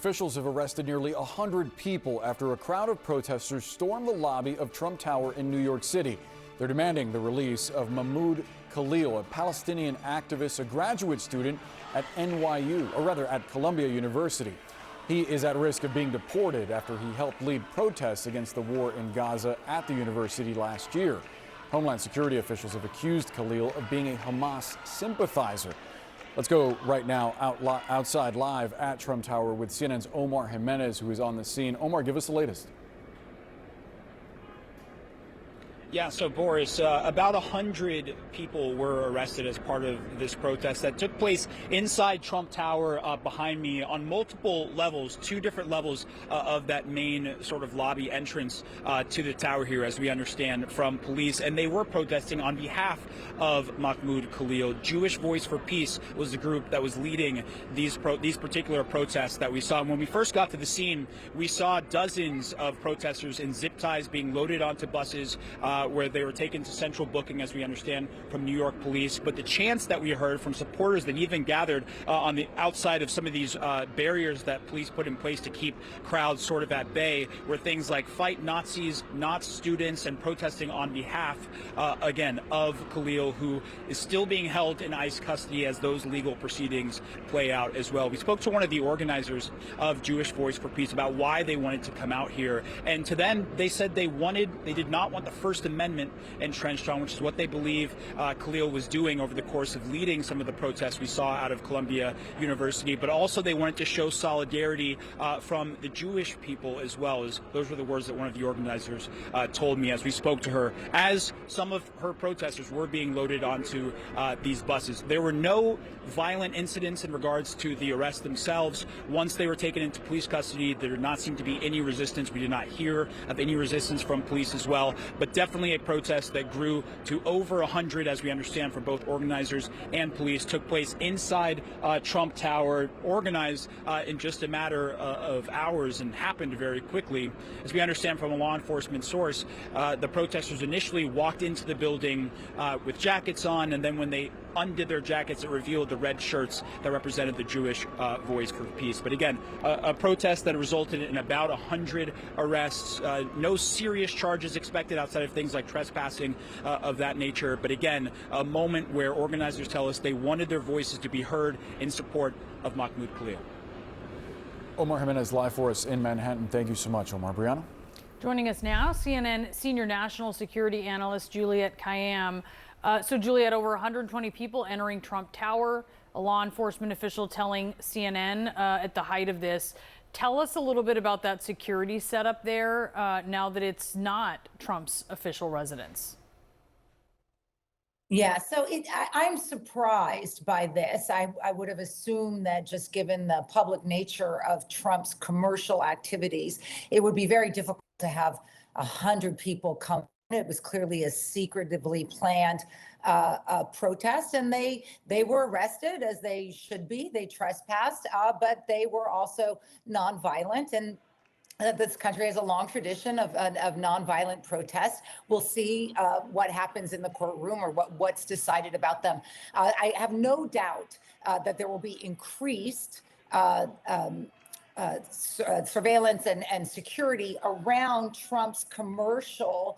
officials have arrested nearly 100 people after a crowd of protesters stormed the lobby of Trump Tower in New York City. They're demanding the release of Mahmoud Khalil, a Palestinian activist, a graduate student at at Columbia University. He is at risk of being deported after he helped lead protests against the war in Gaza at the university last year. Homeland Security officials have accused Khalil of being a Hamas sympathizer. Let's go right now outside live at Trump Tower with CNN's Omar Jimenez, who is on the scene. Omar, give us the latest. Yeah, so Boris, about 100 people were arrested as part of this protest that took place inside Trump Tower behind me on multiple levels, 2 different levels of that main sort of lobby entrance to the tower here, as we understand from police. And they were protesting on behalf of Mahmoud Khalil. Jewish Voice for Peace was the group that was leading these particular protests that we saw. And when we first got to the scene, we saw dozens of protesters in zip ties being loaded onto buses, where they were taken to central booking, as we understand from New York police. But the chants that we heard from supporters that even gathered on the outside of some of these barriers that police put in place to keep crowds sort of at bay were things like "Fight Nazis, not students," and protesting on behalf, again, of Khalil, who is still being held in ICE custody as those legal proceedings play out as well. We spoke to one of the organizers of Jewish Voice for Peace about why they wanted to come out here. And to them, they said they did not want the First Amendment entrenched on, which is what they believe Khalil was doing over the course of leading some of the protests we saw out of Columbia University. But also they wanted to show solidarity from the Jewish people as well. As those were the words that one of the organizers told me as we spoke to her, as some of her protesters were being loaded onto these buses. There were no violent incidents in regards to the arrests themselves. Once they were taken into police custody, there did not seem to be any resistance. We did not hear of any resistance from police as well, but definitely a protest that grew to over 100, as we understand from both organizers and police, took place inside Trump Tower, organized in just a matter of hours and happened very quickly. As we understand from a law enforcement source, the protesters initially walked into the building with jackets on, and then when they undid their jackets, it revealed the red shirts that represented the Jewish Voice for Peace. But again, a protest that resulted in about 100 arrests. No serious charges expected outside of things like trespassing of that nature. But again, a moment where organizers tell us they wanted their voices to be heard in support of Mahmoud Khalil. Omar Jimenez live for us in Manhattan. Thank you so much, Omar. Brianna? Joining us now, CNN senior national security analyst Juliette Kayyem. So Juliette, over 120 people entering Trump Tower, a law enforcement official telling CNN at the height of this. Tell us a little bit about that security setup there now that it's not Trump's official residence. Yeah, so I'm surprised by this. I would have assumed that just given the public nature of Trump's commercial activities, it would be very difficult to have 100 people come. It was clearly a secretively planned protest, and they were arrested, as they should be. They trespassed, but they were also nonviolent, and this country has a long tradition of nonviolent protests. We'll see what happens in the courtroom or what's decided about them. I have no doubt that there will be increased surveillance and security around Trump's commercial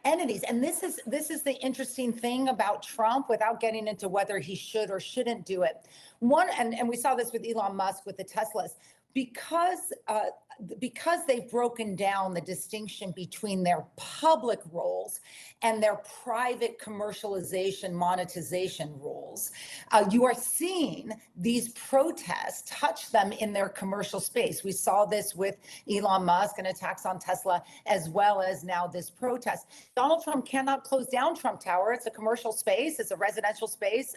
entities. And this is the interesting thing about Trump, without getting into whether he should or shouldn't do it. And we saw this with Elon Musk with the Teslas, because they've broken down the distinction between their public roles and their private commercialization, monetization roles. You are seeing these protests touch them in their commercial space. We saw this with Elon Musk and attacks on Tesla, as well as now this protest. Donald Trump cannot close down Trump Tower. It's a commercial space. It's a residential space.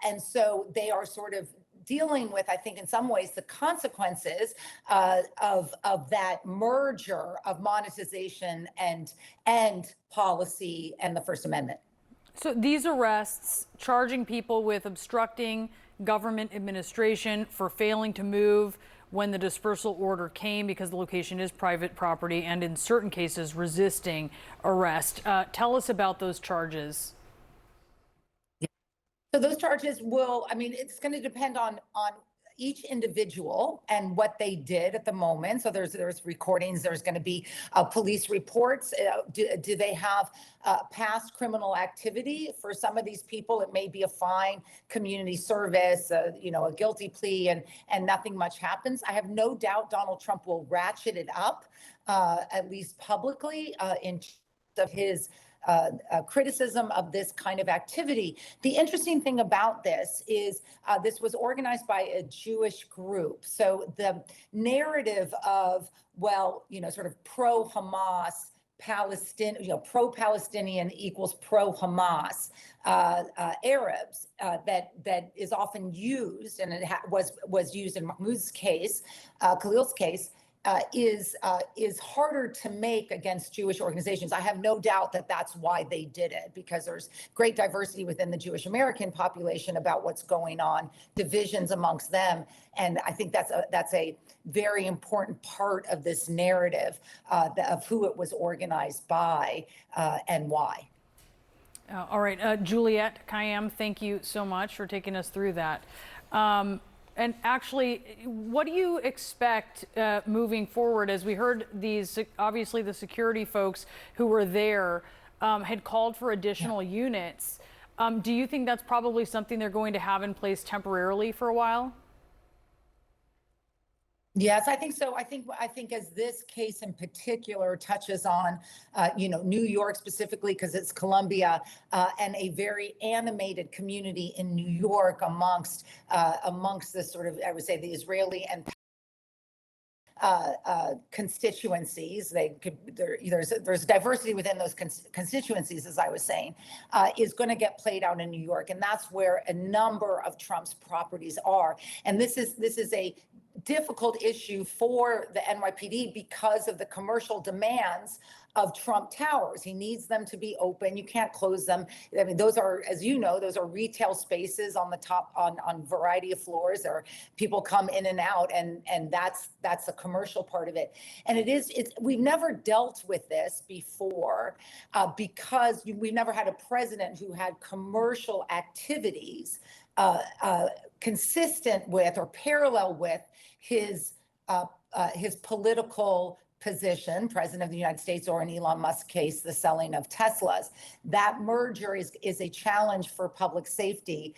And so they are sort of dealing with, I think, in some ways, the consequences of that merger of monetization and policy and the First Amendment. So these arrests, charging people with obstructing government administration for failing to move when the dispersal order came because the location is private property, and in certain cases resisting arrest. Tell us about those charges. So those charges will, I mean, it's going to depend on each individual and what they did at the moment. So there's recordings. There's going to be police reports. Do they have past criminal activity? For some of these people, it may be a fine, community service, a guilty plea, and nothing much happens. I have no doubt Donald Trump will ratchet it up, at least publicly, in terms of his criticism of this kind of activity. The interesting thing about this is this was organized by a Jewish group. So the narrative of, sort of pro-Hamas, pro-Palestinian equals pro-Hamas Arabs that is often used, and it was used in Mahmoud's case, Khalil's case, is harder to make against Jewish organizations. I have no doubt that that's why they did it, because there's great diversity within the Jewish American population about what's going on, divisions amongst them, and I think that's a very important part of this narrative of who it was organized by and why. All right, Juliette Kayyem, thank you so much for taking us through that. And actually, what do you expect moving forward? As we heard, obviously the security folks who were there had called for additional units. Do you think that's probably something they're going to have in place temporarily for a while? Yes, I think so. I think as this case in particular touches on, New York specifically, because it's Columbia, and a very animated community in New York amongst the sort of, I would say, the Israeli and constituencies. There's diversity within those constituencies, as I was saying, is going to get played out in New York, and that's where a number of Trump's properties are. And this is a difficult issue for the NYPD because of the commercial demands of Trump Towers. He needs them to be open. You can't close them. I mean, those are, as you know, those are retail spaces on the top, on a variety of floors. There are people come in and out, and that's the commercial part of it. And we've never dealt with this before because we've never had a president who had commercial activities consistent with or parallel with his political position, President of the United States, or in Elon Musk's case, the selling of Teslas. That merger is a challenge for public safety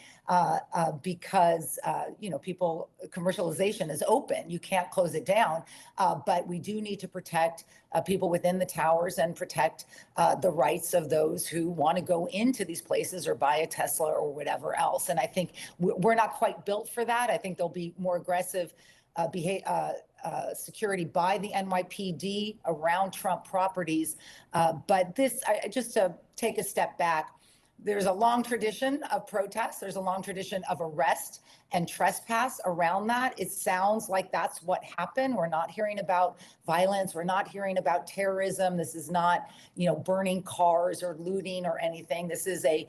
because commercialization is open. You can't close it down, but we do need to protect people within the towers and protect the rights of those who want to go into these places or buy a Tesla or whatever else. And I think we're not quite built for that. I think there'll be more aggressive security by the NYPD around Trump properties. But just to take a step back, there's a long tradition of protests. There's a long tradition of arrest and trespass around that. It sounds like that's what happened. We're not hearing about violence. We're not hearing about terrorism. This is not, burning cars or looting or anything. This is a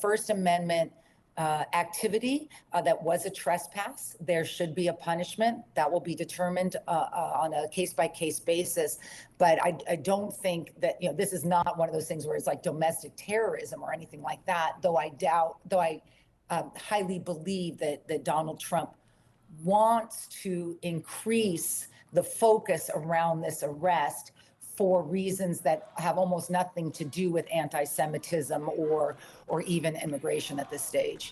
First Amendment activity that was a trespass. There should be a punishment that will be determined on a case-by-case basis. But I don't think that, this is not one of those things where it's like domestic terrorism or anything like that, though I highly believe that Donald Trump wants to increase the focus around this arrest for reasons that have almost nothing to do with anti-Semitism or even immigration at this stage.